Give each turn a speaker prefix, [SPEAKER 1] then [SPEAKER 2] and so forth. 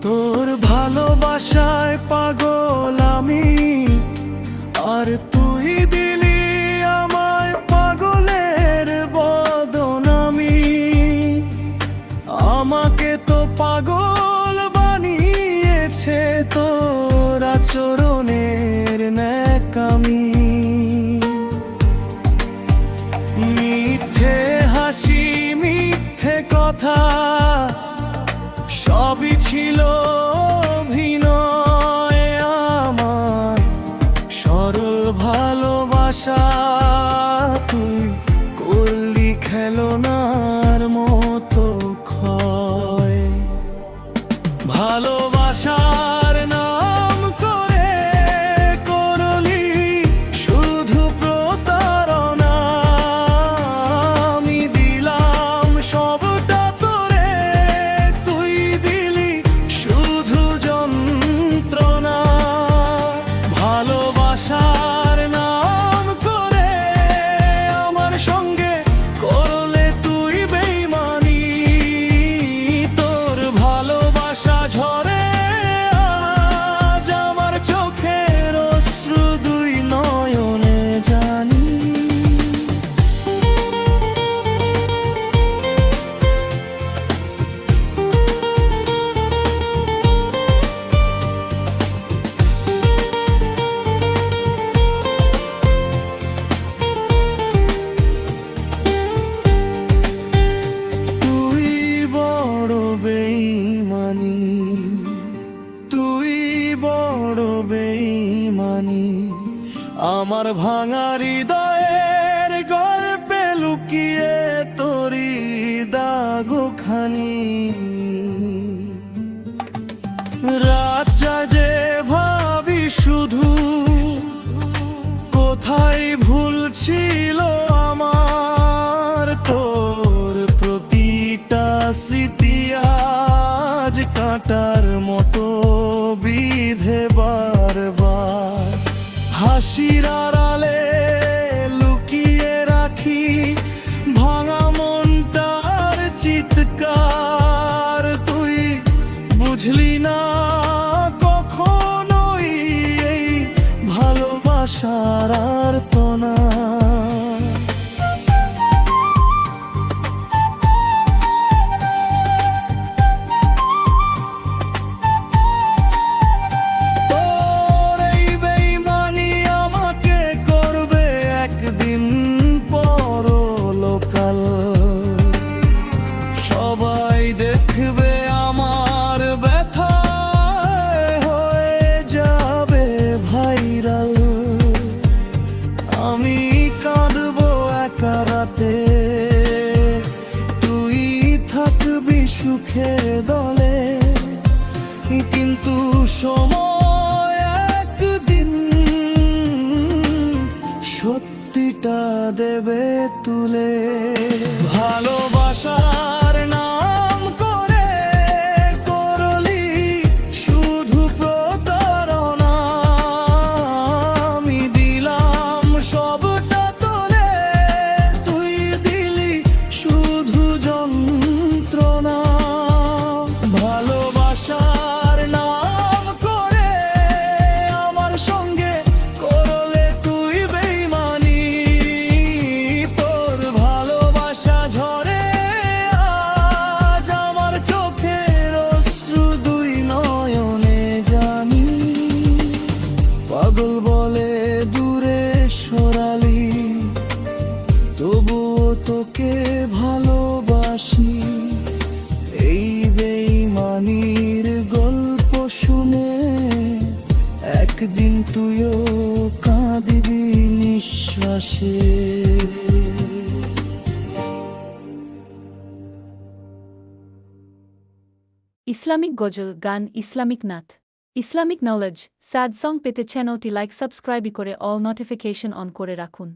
[SPEAKER 1] তোর ভালোবাসায় পাগল আমি, আর তুই দিলি আমায় পাগলের বদনামি। আমাকে তো পাগল বানিয়েছে তোর আচরণের ন্যাকামি। মিথ্যে হাসি মিথ্যে কথা সবই ছিল অভিনয়। আমার সরল ভালোবাসা তুই করলি খেলনার মতো ক্ষয়। ভালোবাসার নাম করে করলি শুধু প্রতারণা। আমি দিলাম সবটা তোরে, তুই দিলি শুধু যন্ত্রণা। ভালোবাসার নাম করে আমার সঙ্গে করলে তুই বেইমানি। তোর ভালোবাসা ঝরে আজ আমার চোখের অশ্রু দুই নয়নে জানি। তুই বড় বেইমানি, তুই বড় বেইমানি। আমার ভাঙা হৃদয়ের গল্পে লুকিয়ে তোরি দাগখানি। রাত যে ভাবি শুধু কোথায় ভুল ছিল আমার। তোর প্রতিটা স্মৃতি আজ কাঁটার মতো বিধে বারবার। হাসির আড়ালে লুকিয়ে রাখি ভাঙা মনটার চিৎকার। তুই বুঝলি না কখনোই এই ভালোবাসার আর্তনা। তোর এই বেইমানি আমাকে করবে একদিন পরলোকাল। সবাই দেখবে আমার ব্যথা হয়ে যাবে ভাইরাল। আমি কাঁদবো একা রাতে, তুই থাকবি সুখে দলে। কিন্তু সময় একদিন সত্যিটা দেবে তুলে। ভালোবাসার নাম করে করলি শুধু প্রতারণা। আমি দিলাম সবটা তোরে, তুই দিলি শুধু যন্ত্রণা। ভালোবাসার নাম করে আমার সঙ্গে করলে তুই বেইমানি। তোর ভালোবাসা ঝরে আজ আমার চোখের অশ্রু দুই নয়নে জানি। পাগল বলে দূরে সরালি, তবুও তোকে ভালোবাসি। এই বেইমানির গল্প শুনে একদিন তুইও কাঁদিবি নিঃশ্বাসে।
[SPEAKER 2] ইসলামিক গজল গান, Islamic Nath, Islamic knowledge, sad song পেতে চ্যানেলটি লাইক সাবস্ক্রাইব করে অল নোটিফিকেশন অন করে রাখুন।